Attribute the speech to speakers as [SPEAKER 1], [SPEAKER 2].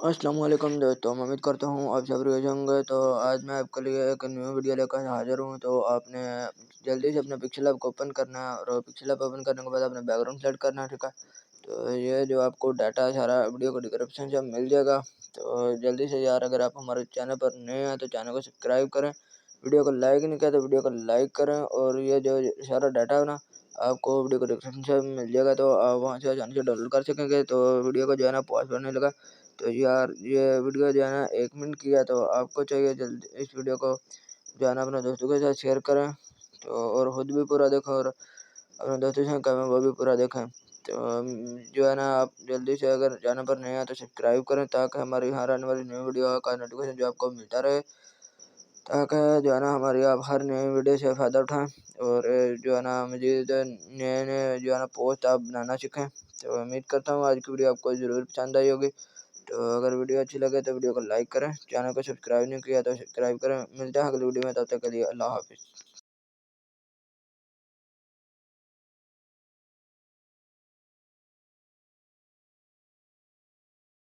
[SPEAKER 1] अस्सलाम वालेकुम दोस्तों, मैं उम्मीद करता हूँ आप सब बढ़िया होंगे। तो आज मैं आपके लिए एक न्यू वीडियो लेकर हाजिर हूँ। तो आपने जल्दी से अपने पिक्सल ऐप को ओपन करना है और पिक्सल ऐप ओपन करने के बाद अपने बैकग्राउंड सेलेक्ट करना है, ठीक है। तो ये जो आपको डाटा सारा वीडियो को डिस्क्रिप्शन से मिल जाएगा। तो जल्दी से यार, अगर आप हमारे चैनल पर नए हैं तो चैनल को सब्सक्राइब करें, वीडियो को लाइक नहीं किया तो वीडियो को लाइक करें। और ये जो सारा डाटा है ना, आपको वीडियो को डिस्क्रिप्शन से मिल जाएगा, तो आप वहाँ से आसानी से डाउनलोड कर सकेंगे। तो वीडियो को जो है ना पॉज करने लगा। तो यार ये वीडियो जो है ना 1 मिनट की है, तो आपको चाहिए जल्दी इस वीडियो को जो है ना अपने दोस्तों के साथ शेयर करें, तो और खुद भी पूरा देखें और अपने दोस्तों से कहें वो भी पूरा देखें। तो जो है ना आप जल्दी से अगर चैनल पर नए हैं तो सब्सक्राइब करें, ताकि हमारी हर आने वाली न्यू वीडियो का नोटिफिकेशन जो आपको मिलता रहे, ताकि जो है ना हमारी आप हर नई वीडियो से फ़ायदा उठाएं। और जो है ना मज़ीद नए नए जो है ना पोस्ट आप बनाना सीखें। तो उम्मीद करता हूँ आज की वीडियो आपको ज़रूर पसंद आई होगी। तो अगर वीडियो अच्छी लगे तो वीडियो को लाइक करें, चैनल को सब्सक्राइब नहीं किया तो सब्सक्राइब करें। मिलते हैं अगली वीडियो में, तब तक के लिए अल्लाह हाफिज़।